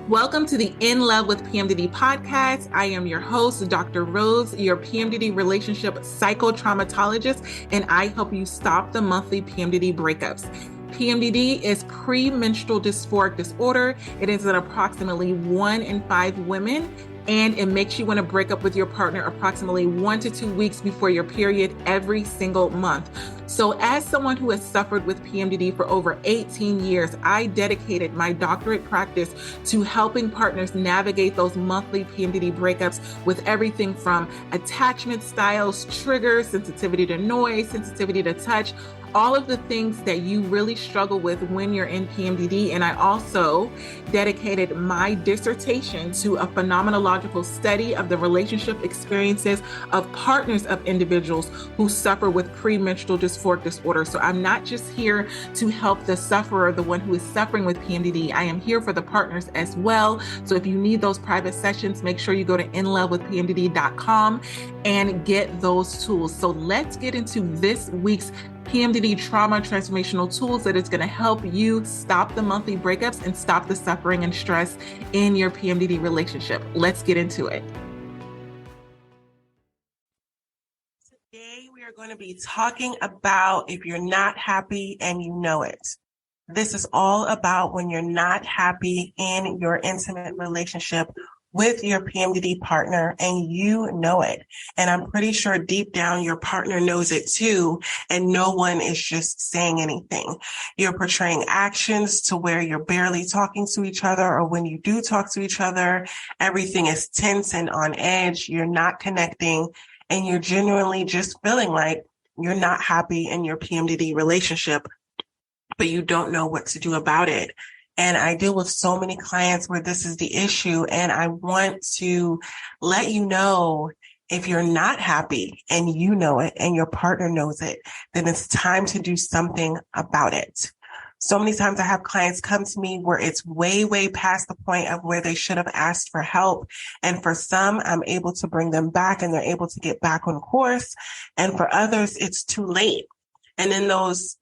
Welcome to the In Love with PMDD podcast. I am your host, Dr. Rose, your PMDD Relationship Psychotraumatologist, and I help you stop the monthly PMDD breakups. PMDD is premenstrual dysphoric disorder. It is in approximately 1 in 5 women, and it makes you want to break up with your partner approximately 1 to 2 weeks before your period every single month. So as someone who has suffered with PMDD for over 18 years, I dedicated my doctorate practice to helping partners navigate those monthly PMDD breakups with everything from attachment styles, triggers, sensitivity to noise, sensitivity to touch, all of the things that you really struggle with when you're in PMDD. And I also dedicated my dissertation to a phenomenological study of the relationship experiences of partners of individuals who suffer with premenstrual dysphoric disorder. So I'm not just here to help the sufferer, the one who is suffering with PMDD. I am here for the partners as well. So if you need those private sessions, make sure you go to inlovewithpmdd.com and get those tools. So let's get into this week's PMDD Trauma Transformational Tools that is going to help you stop the monthly breakups and stop the suffering and stress in your PMDD relationship. Let's get into it. Today, we are going to be talking about if you're not happy and you know it. This is all about when you're not happy in your intimate relationship with your PMDD partner and you know it. And I'm pretty sure deep down your partner knows it too, and no one is just saying anything. You're portraying actions to where you're barely talking to each other, or when you do talk to each other, everything is tense and on edge. You're not connecting, and you're genuinely just feeling like you're not happy in your PMDD relationship, but you don't know what to do about it. And I deal with so many clients where this is the issue. And I want to let you know, if you're not happy and you know it and your partner knows it, then it's time to do something about it. So many times I have clients come to me where it's way, way past the point of where they should have asked for help. And for some, I'm able to bring them back and they're able to get back on course. And for others, it's too late. And in those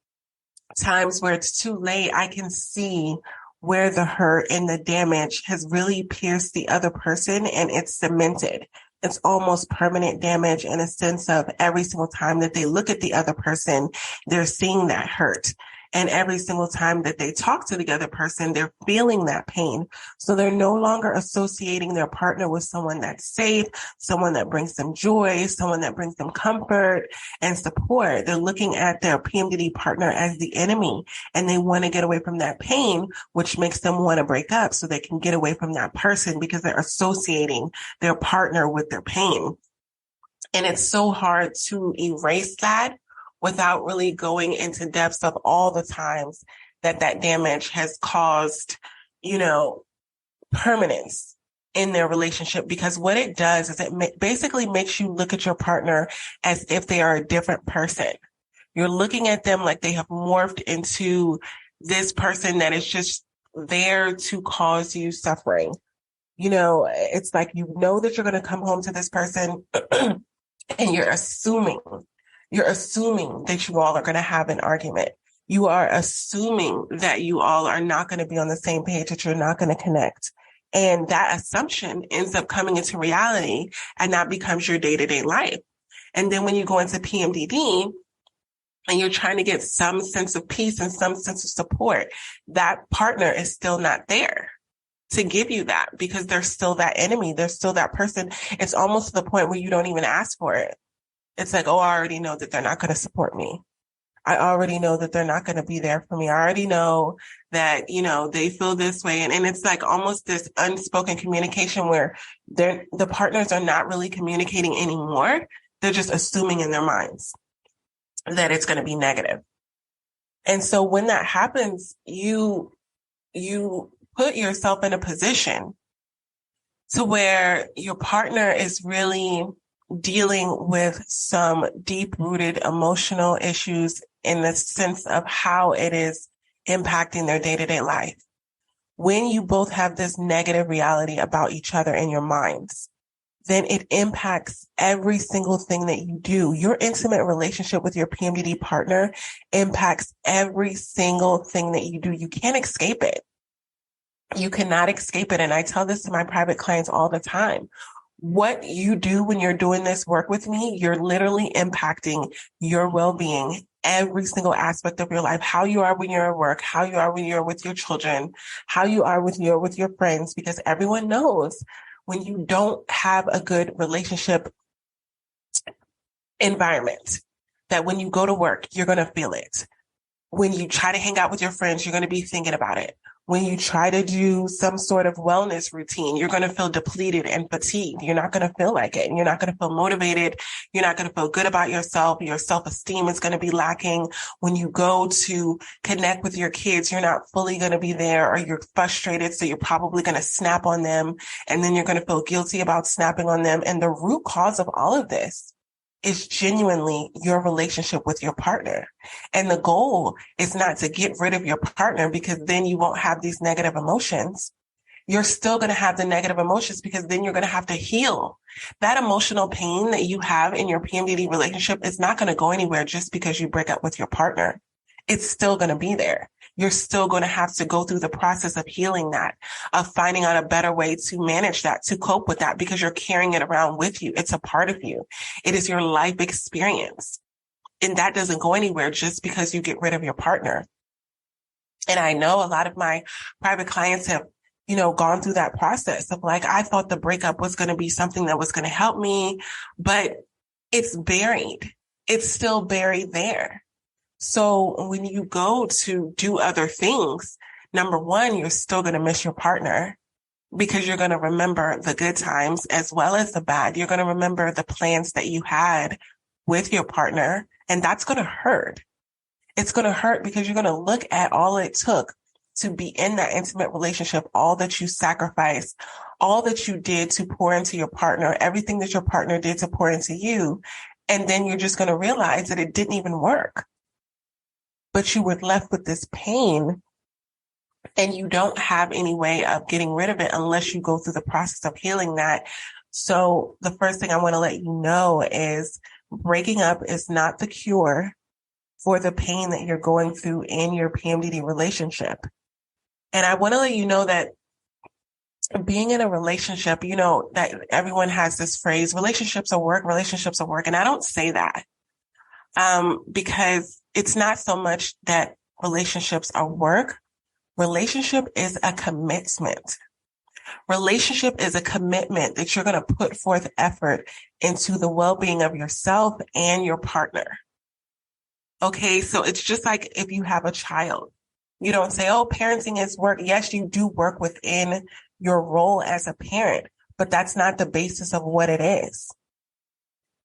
times where it's too late, I can see where the hurt and the damage has really pierced the other person and it's cemented. It's almost permanent damage in a sense of every single time that they look at the other person, they're seeing that hurt. And every single time that they talk to the other person, they're feeling that pain. So they're no longer associating their partner with someone that's safe, someone that brings them joy, someone that brings them comfort and support. They're looking at their PMDD partner as the enemy, and they want to get away from that pain, which makes them want to break up so they can get away from that person because they're associating their partner with their pain. And it's so hard to erase that without really going into depths of all the times that that damage has caused, permanence in their relationship. Because what it does is it basically makes you look at your partner as if they are a different person. You're looking at them like they have morphed into this person that is just there to cause you suffering. It's like, that you're going to come home to this person and you're assuming that you all are going to have an argument. You are assuming that you all are not going to be on the same page, that you're not going to connect. And that assumption ends up coming into reality, and that becomes your day-to-day life. And then when you go into PMDD and you're trying to get some sense of peace and some sense of support, that partner is still not there to give you that, because they're still that enemy. They're still that person. It's almost to the point where you don't even ask for it. It's like, oh, I already know that they're not going to support me. I already know that they're not going to be there for me. I already know that, they feel this way. And it's like almost this unspoken communication where the partners are not really communicating anymore. They're just assuming in their minds that it's going to be negative. And so when that happens, you put yourself in a position to where your partner is really dealing with some deep-rooted emotional issues in the sense of how it is impacting their day-to-day life. When you both have this negative reality about each other in your minds, then it impacts every single thing that you do. Your intimate relationship with your PMDD partner impacts every single thing that you do. You can't escape it. You cannot escape it. And I tell this to my private clients all the time. What you do when you're doing this work with me, you're literally impacting your well-being, every single aspect of your life, how you are when you're at work, how you are when you're with your children, how you are with your friends, because everyone knows when you don't have a good relationship environment, that when you go to work, you're going to feel it. When you try to hang out with your friends, you're going to be thinking about it. When you try to do some sort of wellness routine, you're going to feel depleted and fatigued. You're not going to feel like it. And you're not going to feel motivated. You're not going to feel good about yourself. Your self-esteem is going to be lacking. When you go to connect with your kids, you're not fully going to be there, or you're frustrated. So you're probably going to snap on them. And then you're going to feel guilty about snapping on them. And the root cause of all of this is genuinely your relationship with your partner. And the goal is not to get rid of your partner, because then you won't have these negative emotions. You're still going to have the negative emotions, because then you're going to have to heal. That emotional pain that you have in your PMDD relationship is not going to go anywhere just because you break up with your partner. It's still going to be there. You're still going to have to go through the process of healing that, of finding out a better way to manage that, to cope with that, because you're carrying it around with you. It's a part of you. It is your life experience. And that doesn't go anywhere just because you get rid of your partner. And I know a lot of my private clients have, gone through that process of like, I thought the breakup was going to be something that was going to help me, but it's buried. It's still buried there. So when you go to do other things, number one, you're still going to miss your partner, because you're going to remember the good times as well as the bad. You're going to remember the plans that you had with your partner, and that's going to hurt. It's going to hurt because you're going to look at all it took to be in that intimate relationship, all that you sacrificed, all that you did to pour into your partner, everything that your partner did to pour into you. And then you're just going to realize that it didn't even work. But you were left with this pain, and you don't have any way of getting rid of it unless you go through the process of healing that. So the first thing I want to let you know is breaking up is not the cure for the pain that you're going through in your PMDD relationship. And I want to let you know that being in a relationship, that everyone has this phrase, relationships are work. And I don't say that. Because it's not so much that relationships are work. Relationship is a commitment. Relationship is a commitment that you're going to put forth effort into the well-being of yourself and your partner. Okay, so it's just like if you have a child. You don't say, oh, parenting is work. Yes, you do work within your role as a parent, but that's not the basis of what it is.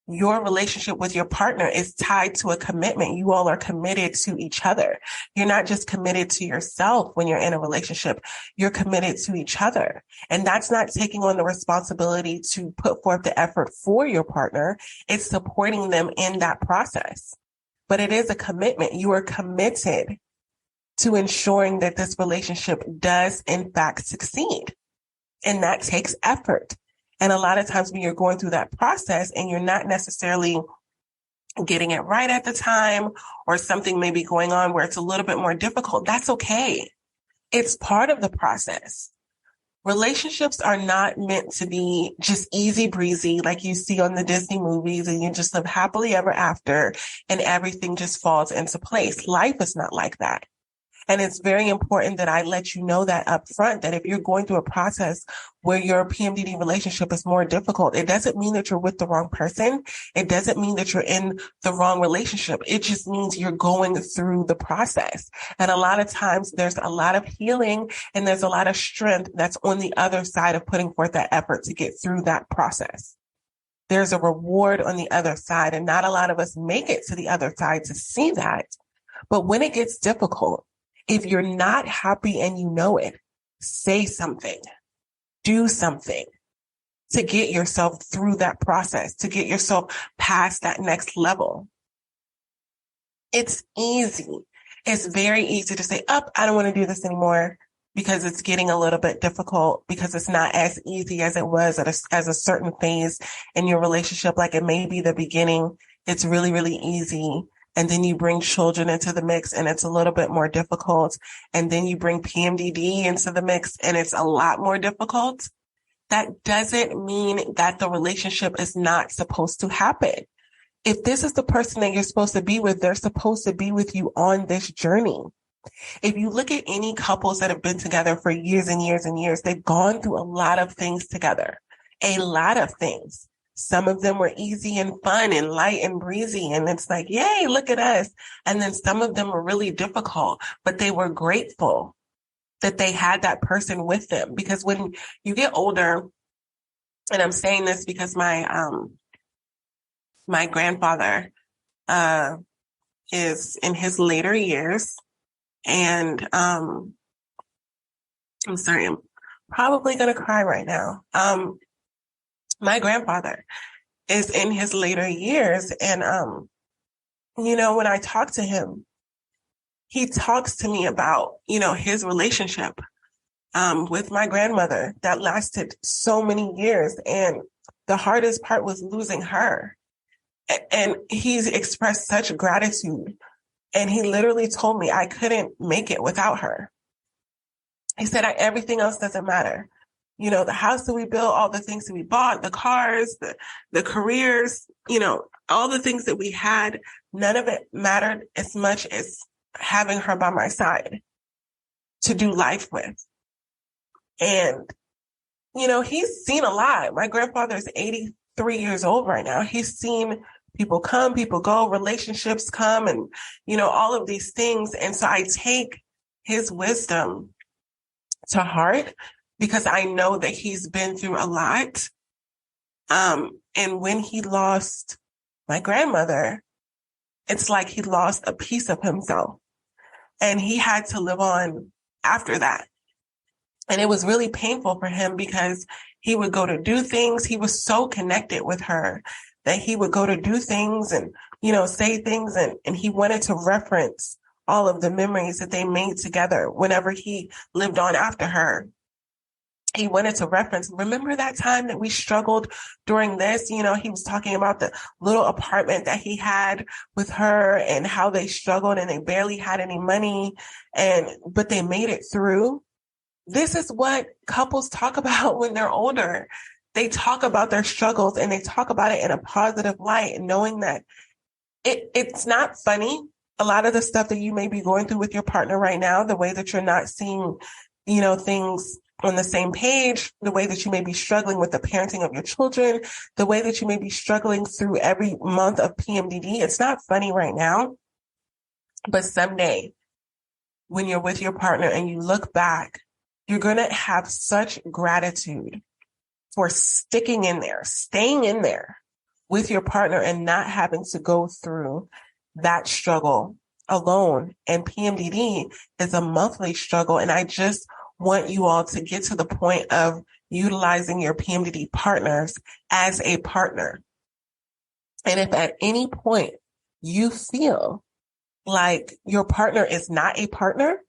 Your relationship with your partner is tied to a commitment. You all are committed to each other. You're not just committed to yourself when you're in a relationship. You're committed to each other. And that's not taking on the responsibility to put forth the effort for your partner. It's supporting them in that process. But it is a commitment. You are committed to ensuring that this relationship does, in fact, succeed. And that takes effort. And a lot of times when you're going through that process and you're not necessarily getting it right at the time, or something may be going on where it's a little bit more difficult, that's okay. It's part of the process. Relationships are not meant to be just easy breezy like you see on the Disney movies, and you just live happily ever after and everything just falls into place. Life is not like that. And it's very important that I let you know that up front, that if you're going through a process where your PMDD relationship is more difficult, it doesn't mean that you're with the wrong person. It doesn't mean that you're in the wrong relationship. It just means you're going through the process. And a lot of times there's a lot of healing and there's a lot of strength that's on the other side of putting forth that effort to get through that process. There's a reward on the other side, and not a lot of us make it to the other side to see that. But when it gets difficult, if you're not happy and you know it, say something, do something to get yourself through that process, to get yourself past that next level. It's easy. It's very easy to say, I don't want to do this anymore, because it's getting a little bit difficult, because it's not as easy as it was as a certain phase in your relationship. Like it may be the beginning. It's really, really easy And then you bring children into the mix and it's a little bit more difficult. And then you bring PMDD into the mix and it's a lot more difficult. That doesn't mean that the relationship is not supposed to happen. If this is the person that you're supposed to be with, they're supposed to be with you on this journey. If you look at any couples that have been together for years and years and years, they've gone through a lot of things together, a lot of things. Some of them were easy and fun and light and breezy. And it's like, yay, look at us. And then some of them were really difficult, but they were grateful that they had that person with them. Because when you get older, and I'm saying this because my grandfather, is in his later years. And, I'm sorry, I'm probably going to cry right now. My grandfather is in his later years. And, when I talk to him, he talks to me about, his relationship, with my grandmother that lasted so many years. And the hardest part was losing her. And he's expressed such gratitude. And he literally told me I couldn't make it without her. He said, everything else doesn't matter. The house that we built, all the things that we bought, the cars, the careers, all the things that we had, none of it mattered as much as having her by my side to do life with. And, he's seen a lot. My grandfather is 83 years old right now. He's seen people come, people go, relationships come, and, all of these things. And so I take his wisdom to heart because I know that he's been through a lot. And when he lost my grandmother, it's like he lost a piece of himself and he had to live on after that. And it was really painful for him because he would go to do things. He was so connected with her that he would go to do things and, say things. And he wanted to reference all of the memories that they made together whenever he lived on after her. He wanted to reference, remember that time that we struggled during this? He was talking about the little apartment that he had with her and how they struggled and they barely had any money but they made it through. This is what couples talk about when they're older. They talk about their struggles and they talk about it in a positive light, knowing that it's not funny. A lot of the stuff that you may be going through with your partner right now, the way that you're not seeing, things on the same page, the way that you may be struggling with the parenting of your children, the way that you may be struggling through every month of PMDD. It's not funny right now, but someday when you're with your partner and you look back, you're going to have such gratitude for sticking in there, staying in there with your partner and not having to go through that struggle alone. And PMDD is a monthly struggle. And I just want you all to get to the point of utilizing your PMDD partners as a partner. And if at any point you feel like your partner is not a partner,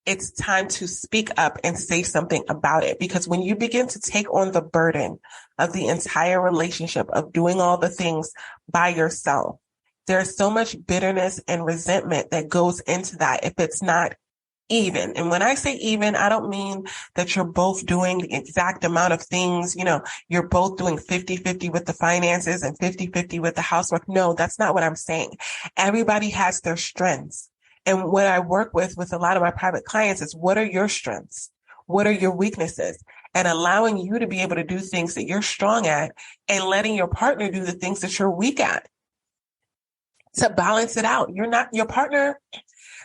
it's time to speak up and say something about it. Because when you begin to take on the burden of the entire relationship of doing all the things by yourself, there's so much bitterness and resentment that goes into that if it's not even. And when I say even, I don't mean that you're both doing the exact amount of things. You're both doing 50-50 with the finances and 50-50 with the housework. No, that's not what I'm saying. Everybody has their strengths. And what I work with a lot of my private clients is, what are your strengths? What are your weaknesses? And allowing you to be able to do things that you're strong at and letting your partner do the things that you're weak at to balance it out. You're not your partner.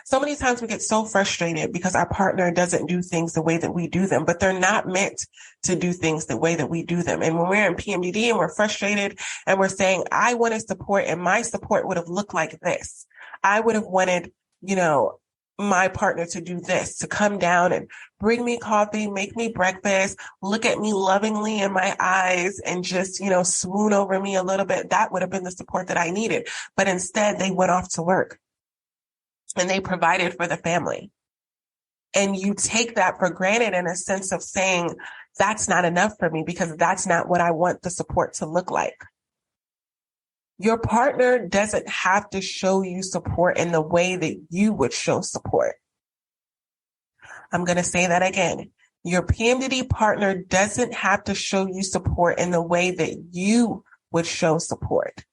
So many times we get so frustrated because our partner doesn't do things the way that we do them, but they're not meant to do things the way that we do them. And when we're in PMDD and we're frustrated and we're saying, I wanted support and my support would have looked like this. I would have wanted, my partner to do this, to come down and bring me coffee, make me breakfast, look at me lovingly in my eyes and just, swoon over me a little bit. That would have been the support that I needed. But instead they went off to work and they provided for the family. And you take that for granted in a sense of saying, that's not enough for me because that's not what I want the support to look like. Your partner doesn't have to show you support in the way that you would show support. I'm going to say that again. Your PMDD partner doesn't have to show you support in the way that you would show support.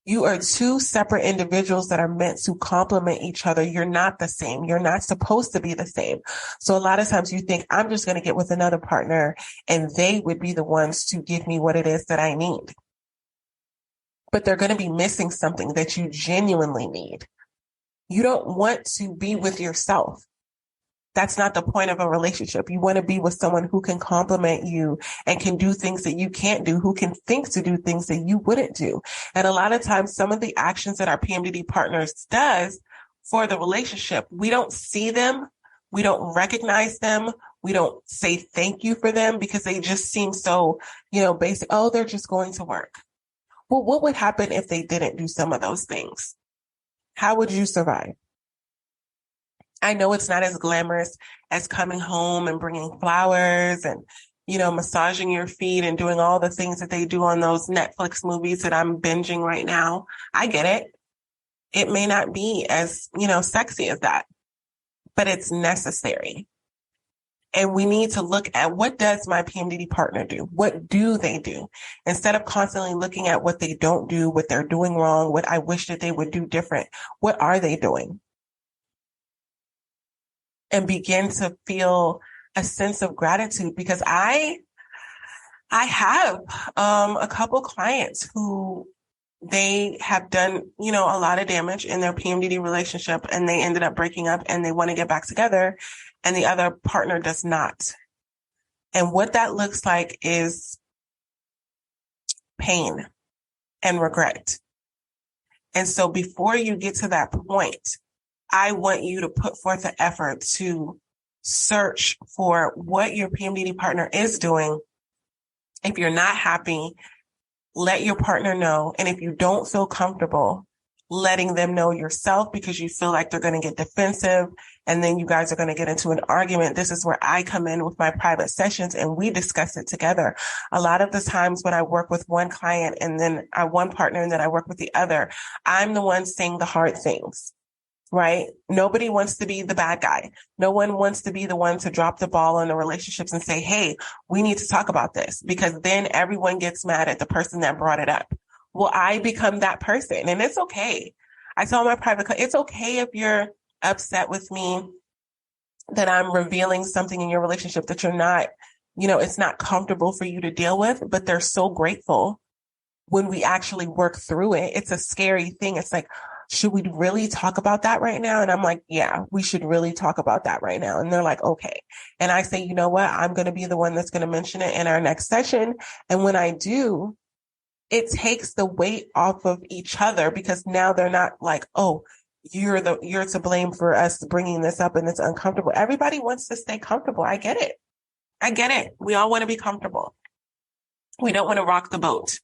You are two separate individuals that are meant to complement each other. You're not the same. You're not supposed to be the same. So a lot of times you think, I'm just going to get with another partner and they would be the ones to give me what it is that I need. But they're going to be missing something that you genuinely need. You don't want to be with yourself. That's not the point of a relationship. You want to be with someone who can complement you and can do things that you can't do, who can think to do things that you wouldn't do. And a lot of times, some of the actions that our PMDD partners does for the relationship, we don't see them. We don't recognize them. We don't say thank you for them because they just seem so, basic. Oh, they're just going to work. Well, what would happen if they didn't do some of those things? How would you survive? I know it's not as glamorous as coming home and bringing flowers and, massaging your feet and doing all the things that they do on those Netflix movies that I'm binging right now. I get it. It may not be as, sexy as that, but it's necessary. And we need to look at, what does my PMDD partner do? What do they do? Instead of constantly looking at what they don't do, what they're doing wrong, what I wish that they would do different. What are they doing? And begin to feel a sense of gratitude, because I have a couple clients who they have done, a lot of damage in their PMDD relationship, and they ended up breaking up and they want to get back together, and the other partner does not. And what that looks like is pain and regret. And so before you get to that point, I want you to put forth the effort to search for what your PMDD partner is doing. If you're not happy, let your partner know. And if you don't feel comfortable letting them know yourself because you feel like they're going to get defensive and then you guys are going to get into an argument, this is where I come in with my private sessions and we discuss it together. A lot of the times when I work with one client and then one partner and then I work with the other, I'm the one saying the hard things. Right? Nobody wants to be the bad guy. No one wants to be the one to drop the ball in the relationships and say, hey, we need to talk about this, because then everyone gets mad at the person that brought it up. Well, I become that person, and it's okay. I tell my it's okay if you're upset with me that I'm revealing something in your relationship that you're not, it's not comfortable for you to deal with, but they're so grateful when we actually work through it. It's a scary thing. It's like, should we really talk about that right now? And I'm like, yeah, we should really talk about that right now. And they're like, okay. And I say, you know what? I'm going to be the one that's going to mention it in our next session. And when I do, it takes the weight off of each other, because now they're not like, oh, you're to blame for us bringing this up and it's uncomfortable. Everybody wants to stay comfortable. I get it. We all want to be comfortable. We don't want to rock the boat.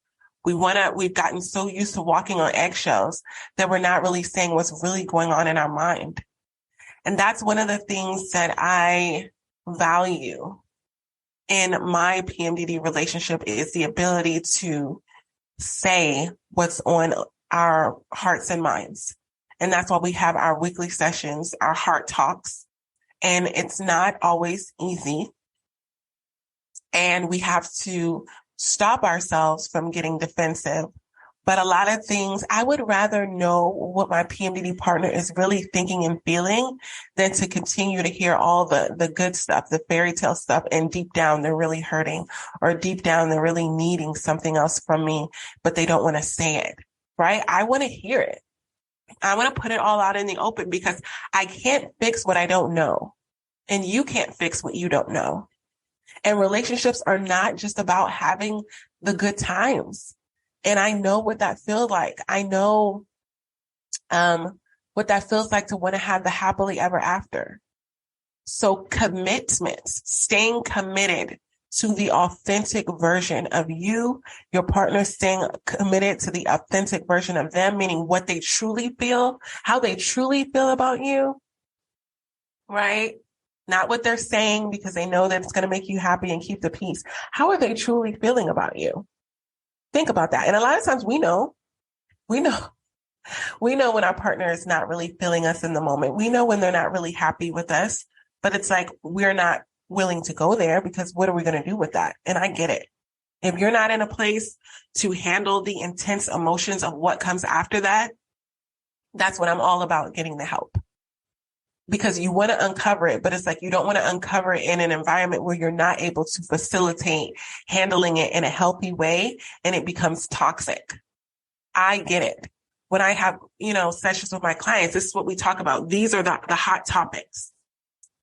We've gotten so used to walking on eggshells that we're not really saying what's really going on in our mind. And that's one of the things that I value in my PMDD relationship, is the ability to say what's on our hearts and minds. And that's why we have our weekly sessions, our heart talks. And it's not always easy. And we have to stop ourselves from getting defensive. But a lot of things, I would rather know what my PMDD partner is really thinking and feeling than to continue to hear all the good stuff, the fairy tale stuff, and deep down they're really hurting, or deep down they're really needing something else from me, but they don't want to say it, right? I want to hear it. I want to put it all out in the open, because I can't fix what I don't know, and you can't fix what you don't know. And relationships are not just about having the good times. And I know what that feels like. I know what that feels like to want to have the happily ever after. So commitment, staying committed to the authentic version of you, your partner staying committed to the authentic version of them, meaning what they truly feel, how they truly feel about you, right? Not what they're saying because they know that it's going to make you happy and keep the peace. How are they truly feeling about you? Think about that. And a lot of times we know, We know, we know when our partner is not really feeling us in the moment. We know when they're not really happy with us, but it's like, we're not willing to go there because what are we going to do with that? And I get it. If you're not in a place to handle the intense emotions of what comes after that, that's when I'm all about getting the help. Because you want to uncover it, but it's like you don't want to uncover it in an environment where you're not able to facilitate handling it in a healthy way and it becomes toxic. I get it. When I have, sessions with my clients, this is what we talk about. These are the hot topics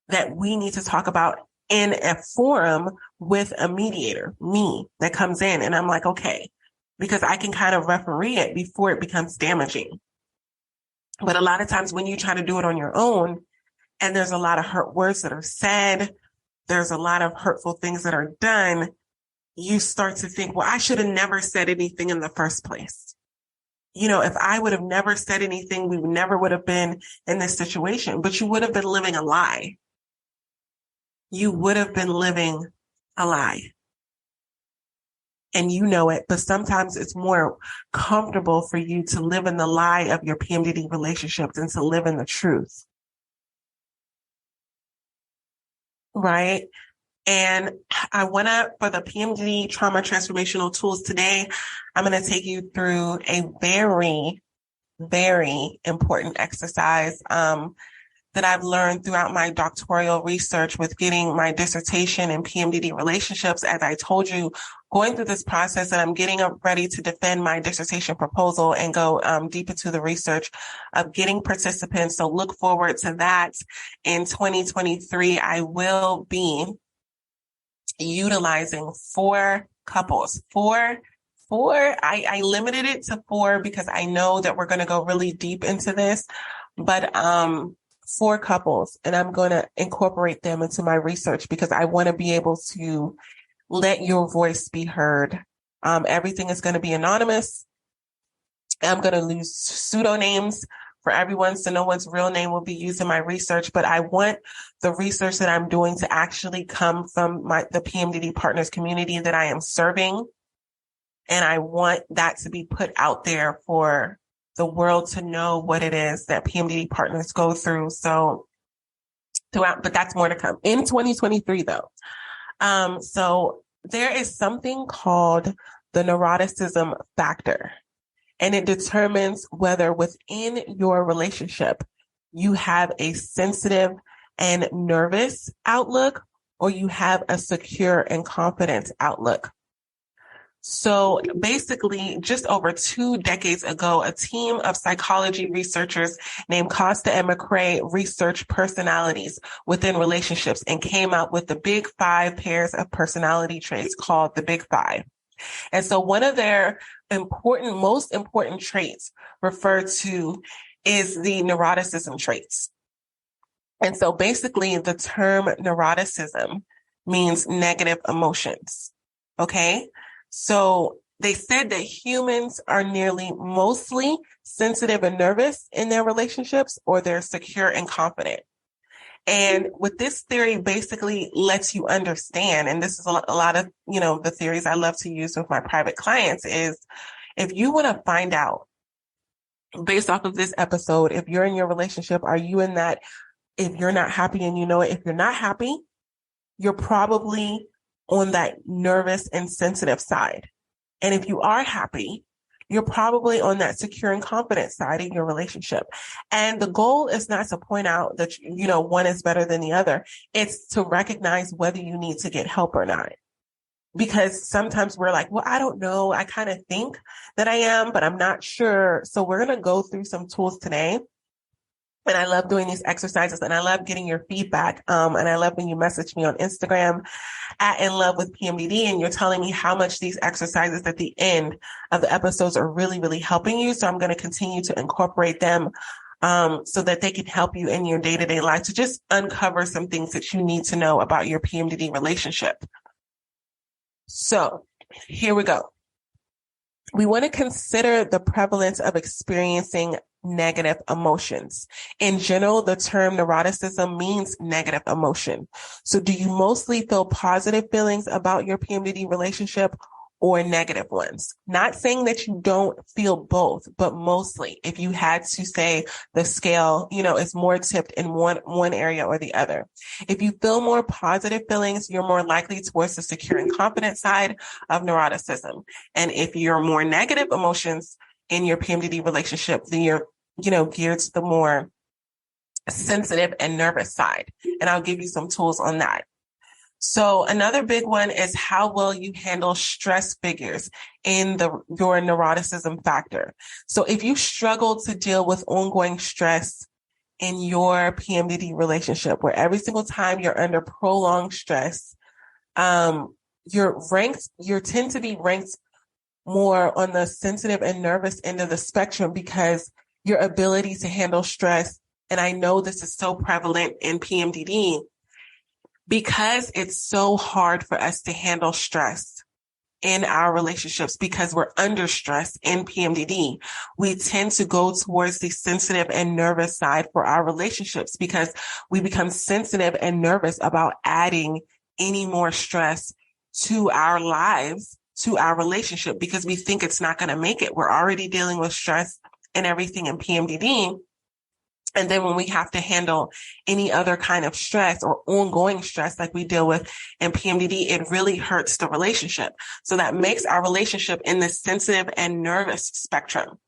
that we need to talk about in a forum with a mediator, me, that comes in. And I'm like, okay, because I can kind of referee it before it becomes damaging. But a lot of times when you try to do it on your own, and there's a lot of hurt words that are said, there's a lot of hurtful things that are done, you start to think, well, I should have never said anything in the first place. If I would have never said anything, we never would have been in this situation, but you would have been living a lie. You would have been living a lie. And you know it, but sometimes it's more comfortable for you to live in the lie of your PMDD relationship than to live in the truth. Right? And I want to, for the PMDD Trauma Transformational Tools today, I'm going to take you through a very, very important exercise that I've learned throughout my doctoral research with getting my dissertation in PMDD relationships. As I told you, going through this process, and I'm getting ready to defend my dissertation proposal and go deep into the research of getting participants. So look forward to that. In 2023, I will be utilizing 4 couples. I limited it to 4 because I know that we're going to go really deep into this, but 4 couples, and I'm going to incorporate them into my research because I want to be able to let your voice be heard. Everything is going to be anonymous. I'm going to use pseudonyms for everyone, so no one's real name will be used in my research, but I want the research that I'm doing to actually come from the PMDD Partners community that I am serving. And I want that to be put out there for the world to know what it is that PMDD Partners go through. So throughout, but that's more to come in 2023 though. So there is something called the neuroticism factor, and it determines whether within your relationship you have a sensitive and nervous outlook or you have a secure and confident outlook. So basically, just over 2 decades ago, a team of psychology researchers named Costa and McCrae researched personalities within relationships and came out with the big 5 pairs of personality traits called the big 5. And so one of their most important traits referred to is the neuroticism traits. And so basically the term neuroticism means negative emotions. Okay. So they said that humans are mostly sensitive and nervous in their relationships, or they're secure and confident. And what this theory basically lets you understand, and this is a lot of, the theories I love to use with my private clients, is if you want to find out based off of this episode, if you're in your relationship, are you in that, if you're not happy and you know it, if you're not happy, you're probably on that nervous and sensitive side. And if you are happy, you're probably on that secure and confident side in your relationship. And the goal is not to point out that, one is better than the other. It's to recognize whether you need to get help or not. Because sometimes we're like, well, I don't know. I kind of think that I am, but I'm not sure. So we're going to go through some tools today. And I love doing these exercises, and I love getting your feedback. And I love when you message me on Instagram at In Love with PMDD, and you're telling me how much these exercises at the end of the episodes are really, really helping you. So I'm going to continue to incorporate them so that they can help you in your day-to-day life to just uncover some things that you need to know about your PMDD relationship. So here we go. We want to consider the prevalence of experiencing negative emotions. In general, the term neuroticism means negative emotion. So do you mostly feel positive feelings about your PMDD relationship, or negative ones. Not saying that you don't feel both, but mostly if you had to say the scale, is more tipped in one area or the other. If you feel more positive feelings, you're more likely towards the secure and confident side of neuroticism. And if you're more negative emotions in your PMDD relationship, then you're, geared to the more sensitive and nervous side. And I'll give you some tools on that. So another big one is how well you handle stress figures in your neuroticism factor. So if you struggle to deal with ongoing stress in your PMDD relationship, where every single time you're under prolonged stress, you tend to be ranked more on the sensitive and nervous end of the spectrum because your ability to handle stress, and I know this is so prevalent in PMDD, because it's so hard for us to handle stress in our relationships because we're under stress in PMDD, we tend to go towards the sensitive and nervous side for our relationships because we become sensitive and nervous about adding any more stress to our lives, to our relationship, because we think it's not going to make it. We're already dealing with stress and everything in PMDD. And then when we have to handle any other kind of stress or ongoing stress like we deal with in PMDD, it really hurts the relationship. So that makes our relationship in the sensitive and nervous spectrum.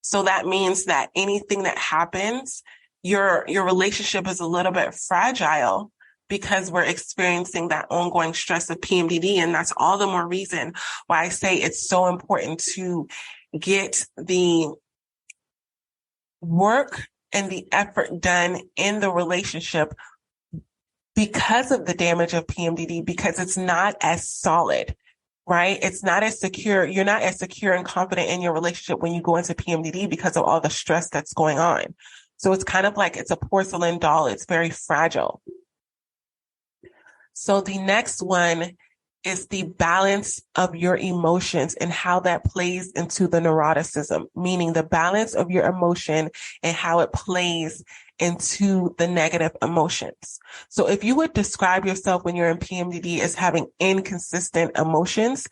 So that means that anything that happens, your relationship is a little bit fragile because we're experiencing that ongoing stress of PMDD. And that's all the more reason why I say it's so important to get the work and the effort done in the relationship because of the damage of PMDD, because it's not as solid, right? It's not as secure. You're not as secure and confident in your relationship when you go into PMDD because of all the stress that's going on. So it's kind of like it's a porcelain doll. It's very fragile. So the next one is the balance of your emotions and how that plays into the neuroticism, meaning the balance of your emotion and how it plays into the negative emotions. So if you would describe yourself when you're in PMDD as having inconsistent emotions,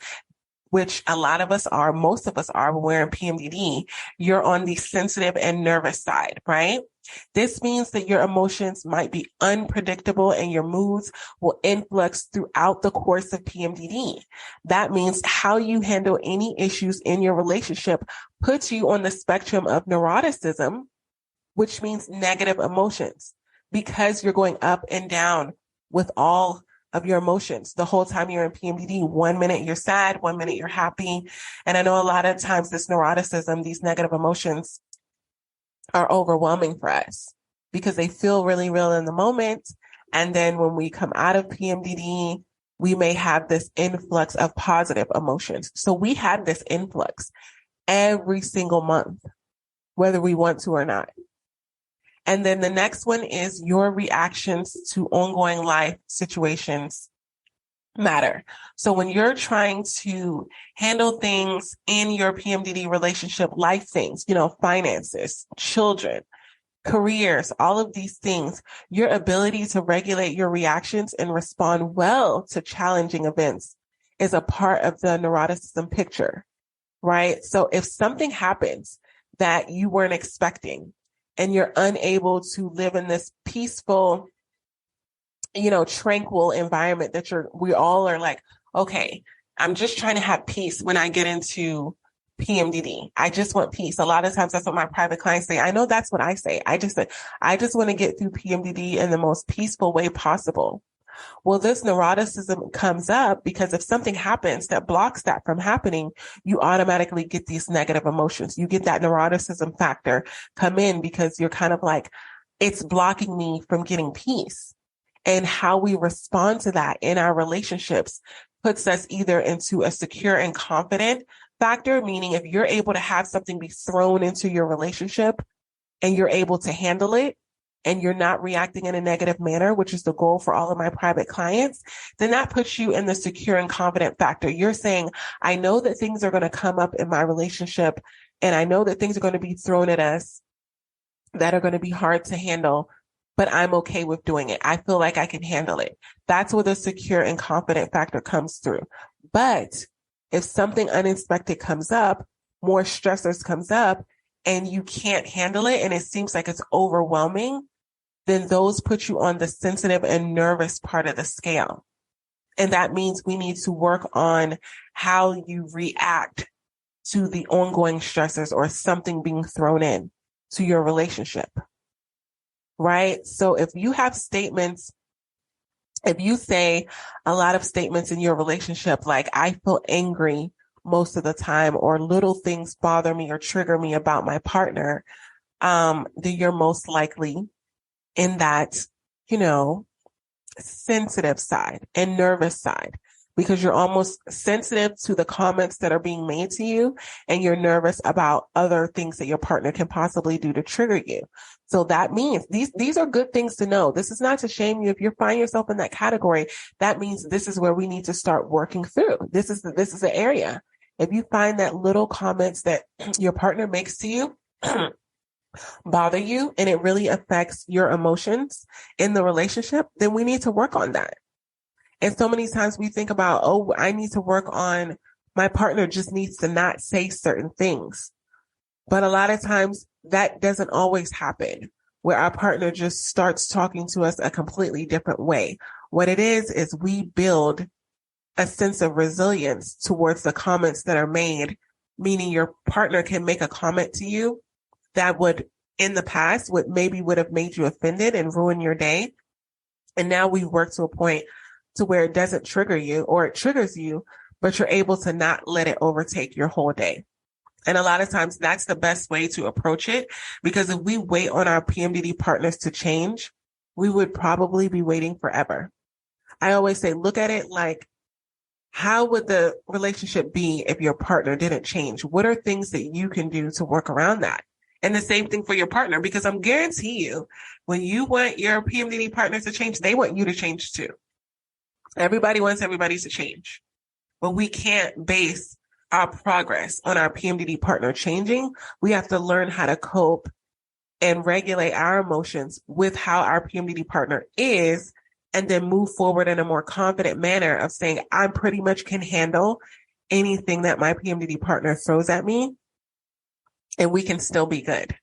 which a lot of us are, most of us are when we're in PMDD, you're on the sensitive and nervous side, right? This means that your emotions might be unpredictable and your moods will influx throughout the course of PMDD. That means how you handle any issues in your relationship puts you on the spectrum of neuroticism, which means negative emotions, because you're going up and down with all of your emotions the whole time you're in PMDD. 1 minute you're sad, 1 minute you're happy. And I know a lot of times this neuroticism, these negative emotions are overwhelming for us because they feel really real in the moment. And then when we come out of PMDD, we may have this influx of positive emotions. So we have this influx every single month, whether we want to or not. And then the next one is your reactions to ongoing life situations matter. So when you're trying to handle things in your PMDD relationship, life things, finances, children, careers, all of these things, your ability to regulate your reactions and respond well to challenging events is a part of the neuroticism picture, right? So if something happens that you weren't expecting and you're unable to live in this peaceful, tranquil environment we all are like, okay, I'm just trying to have peace when I get into PMDD. I just want peace. A lot of times that's what my private clients say. I know that's what I say. I just want to get through PMDD in the most peaceful way possible. Well, this neuroticism comes up because if something happens that blocks that from happening, you automatically get these negative emotions. You get that neuroticism factor come in because you're kind of like, it's blocking me from getting peace. And how we respond to that in our relationships puts us either into a secure and confident factor, meaning if you're able to have something be thrown into your relationship and you're able to handle it and you're not reacting in a negative manner, which is the goal for all of my private clients, then that puts you in the secure and confident factor. You're saying, I know that things are going to come up in my relationship and I know that things are going to be thrown at us that are going to be hard to handle, but I'm okay with doing it. I feel like I can handle it. That's where the secure and confident factor comes through. But If something unexpected comes up, more stressors comes up, and you can't handle it, and it seems like it's overwhelming, then those put you on the sensitive and nervous part of the scale. And that means we need to work on how you react to the ongoing stressors or something being thrown in to your relationship, right? So if you have statements, if you say a lot of statements in your relationship, like I feel angry most of the time, or little things bother me or trigger me about my partner, then you're most likely in that, sensitive side and nervous side, because you're almost sensitive to the comments that are being made to you, and you're nervous about other things that your partner can possibly do to trigger you. So that means these are good things to know. This is not to shame you. If you find yourself in that category, that means this is where we need to start working through. This is the area. If you find that little comments that your partner makes to you bother you, and it really affects your emotions in the relationship, then we need to work on that. And so many times we think about, oh, I need to work on my partner just needs to not say certain things. But a lot of times that doesn't always happen, where our partner just starts talking to us a completely different way. What it is we build a sense of resilience towards the comments that are made, meaning your partner can make a comment to you that would, in the past, would have made you offended and ruin your day. And now we work to a point to where it doesn't trigger you, or it triggers you, but you're able to not let it overtake your whole day. And a lot of times that's the best way to approach it, because if we wait on our PMDD partners to change, we would probably be waiting forever. I always say, look at it like, how would the relationship be if your partner didn't change? What are things that you can do to work around that? And the same thing for your partner, because I'm guarantee you, when you want your PMDD partners to change, they want you to change too. Everybody wants everybody to change, but we can't base our progress on our PMDD partner changing. We have to learn how to cope and regulate our emotions with how our PMDD partner is, and then move forward in a more confident manner of saying, I pretty much can handle anything that my PMDD partner throws at me, and we can still be good.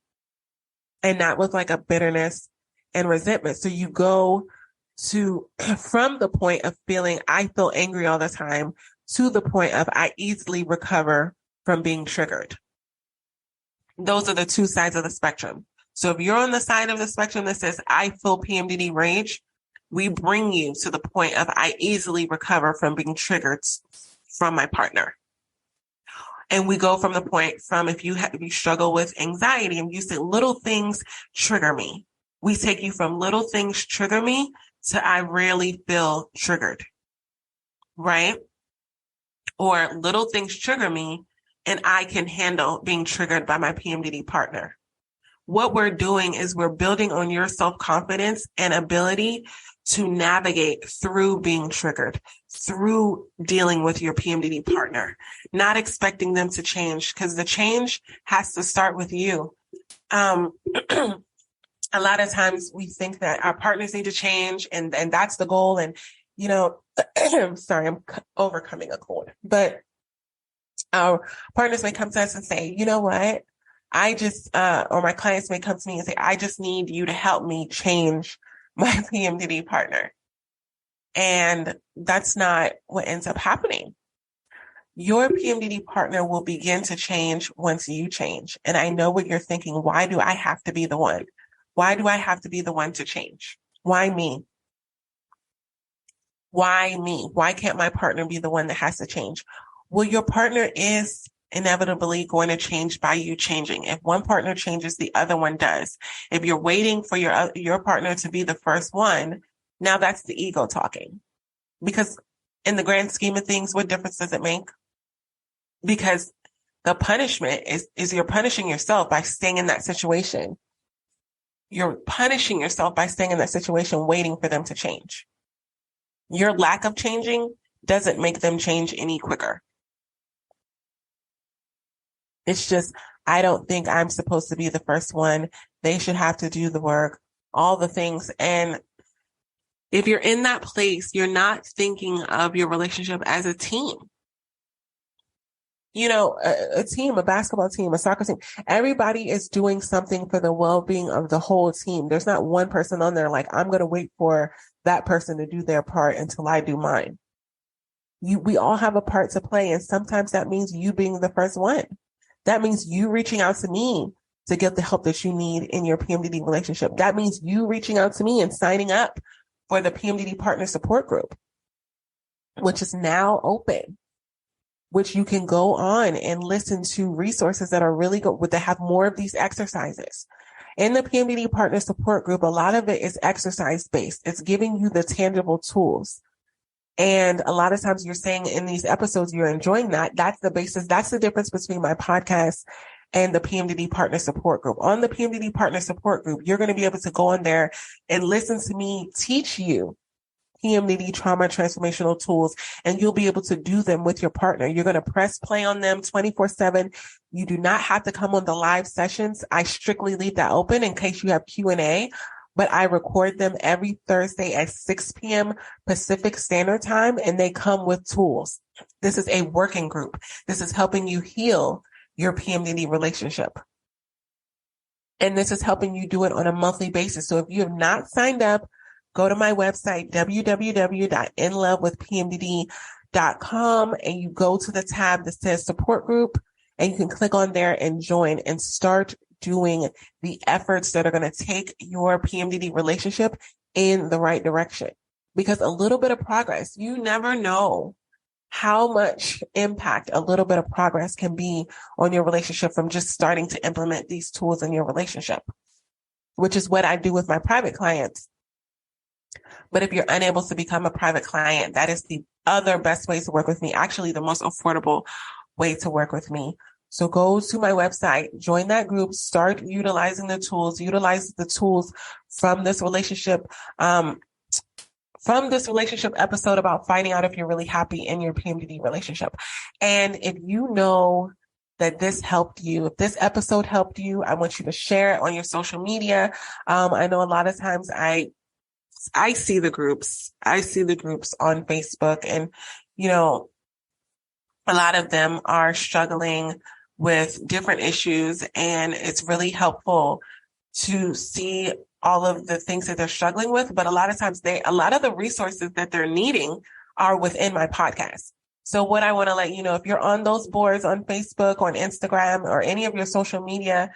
And not with like a bitterness and resentment. So you go from the point of feeling, I feel angry all the time, to the point of I easily recover from being triggered. Those are the two sides of the spectrum. So if you're on the side of the spectrum that says, I feel PMDD rage, we bring you to the point of I easily recover from being triggered from my partner. And we go from the point from, if you struggle with anxiety and you say little things trigger me, we take you from little things trigger me to I rarely feel triggered, right? Or little things trigger me and I can handle being triggered by my PMDD partner. What we're doing is we're building on your self-confidence and ability to navigate through being triggered, through dealing with your PMDD partner, not expecting them to change, because the change has to start with you. A lot of times we think that our partners need to change, and that's the goal. And, sorry, I'm overcoming a cold, but our partners may come to us and say, you know what? Or my clients may come to me and say, I just need you to help me change my PMDD partner. And that's not what ends up happening. Your PMDD partner will begin to change once you change. And I know what you're thinking. Why do I have to be the one? Why do I have to be the one to change? Why me? Why me? Why can't my partner be the one that has to change? Well, your partner is inevitably going to change by you changing. If one partner changes, the other one does. If you're waiting for your partner to be the first one, now that's the ego talking. Because in the grand scheme of things, what difference does it make? Because the punishment is you're punishing yourself by staying in that situation. You're punishing yourself by staying in that situation, waiting for them to change. Your lack of changing doesn't make them change any quicker. It's just, I don't think I'm supposed to be the first one. They should have to do the work, all the things. And if you're in that place, you're not thinking of your relationship as a team. a team, a basketball team, a soccer team, everybody is doing something for the well-being of the whole team. There's not one person on there like, I'm going to wait for that person to do their part until I do mine. We all have a part to play. And sometimes that means you being the first one. That means you reaching out to me to get the help that you need in your PMDD relationship. That means you reaching out to me and signing up for the PMDD Partner Support Group, which is now open, which you can go on and listen to resources that are really good, that have more of these exercises. In the PMDD Partner Support Group, a lot of it is exercise-based. It's giving you the tangible tools. And a lot of times you're saying in these episodes, you're enjoying that. That's the basis. That's the difference between my podcast and the PMDD Partner Support Group. On the PMDD Partner Support Group, you're going to be able to go on there and listen to me teach you PMDD Trauma Transformational Tools, and you'll be able to do them with your partner. You're going to press play on them 24/7. You do not have to come on the live sessions. I strictly leave that open in case you have Q&A, but I record them every Thursday at 6 p.m. Pacific Standard Time, and they come with tools. This is a working group. This is helping you heal your PMDD relationship. And this is helping you do it on a monthly basis. So if you have not signed up, go to my website, www.inlovewithpmdd.com, and you go to the tab that says support group, and you can click on there and join and start doing the efforts that are going to take your PMDD relationship in the right direction. Because a little bit of progress, you never know how much impact a little bit of progress can be on your relationship from just starting to implement these tools in your relationship, which is what I do with my private clients. But if you're unable to become a private client, that is the other best way to work with me. Actually, the most affordable way to work with me. So go to my website, join that group, start utilizing the tools, utilize the tools from this relationship, episode about finding out if you're really happy in your PMDD relationship. And if you know that this helped you, if this episode helped you, I want you to share it on your social media. I know a lot of times I see the groups. I see the groups on Facebook, and, a lot of them are struggling with different issues, and it's really helpful to see all of the things that they're struggling with. But a lot of times a lot of the resources that they're needing are within my podcast. So what I want to let you know, if you're on those boards on Facebook, on Instagram, or any of your social media,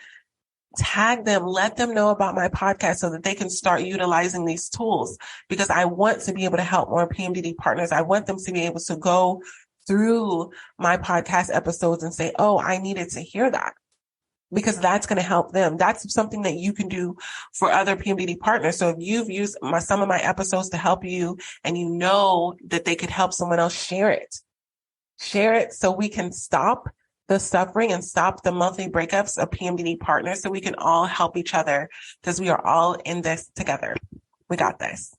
tag them, let them know about my podcast so that they can start utilizing these tools, because I want to be able to help more PMDD partners. I want them to be able to go through my podcast episodes and say, oh, I needed to hear that, because that's going to help them. That's something that you can do for other PMDD partners. So if you've used some of my episodes to help you and you know that they could help someone else, share it. Share it so we can stop the suffering and stop the monthly breakups of PMDD partners, so we can all help each other, because we are all in this together. We got this.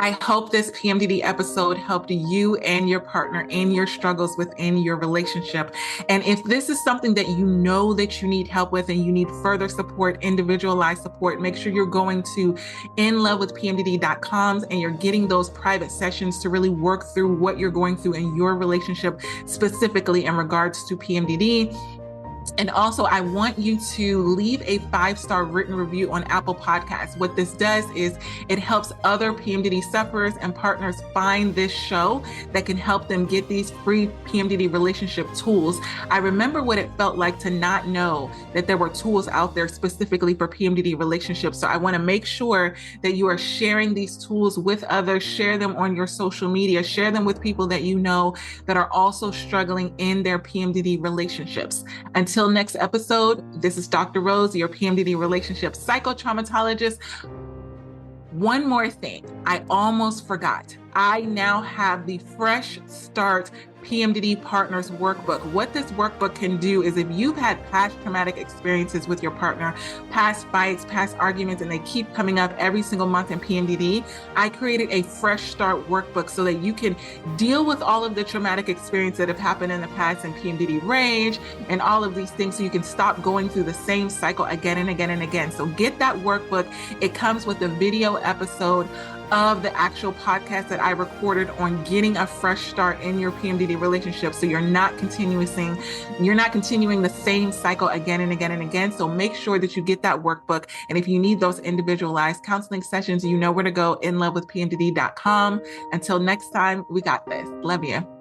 I hope this PMDD episode helped you and your partner in your struggles within your relationship. And if this is something that you know that you need help with and you need further support, individualized support, make sure you're going to inlovewithpmdd.com and you're getting those private sessions to really work through what you're going through in your relationship, specifically in regards to PMDD. And also, I want you to leave a 5-star written review on Apple Podcasts. What this does is it helps other PMDD sufferers and partners find this show that can help them get these free PMDD relationship tools. I remember what it felt like to not know that there were tools out there specifically for PMDD relationships. So I want to make sure that you are sharing these tools with others, share them on your social media, share them with people that you know that are also struggling in their PMDD relationships. Until next episode, this is Dr. Rose, your PMDD relationship psychotraumatologist. One more thing, I almost forgot. I now have the Fresh Start PMDD Partners workbook. What this workbook can do is, if you've had past traumatic experiences with your partner, past fights, past arguments, and they keep coming up every single month in PMDD, I created a Fresh Start workbook so that you can deal with all of the traumatic experiences that have happened in the past in PMDD rage and all of these things, so you can stop going through the same cycle again and again and again. So get that workbook. It comes with a video episode of the actual podcast that I recorded on getting a fresh start in your PMDD relationship. So you're not continuing the same cycle again and again and again. So make sure that you get that workbook. And if you need those individualized counseling sessions, you know where to go, inlovewithpmdd.com. Until next time, we got this. Love you.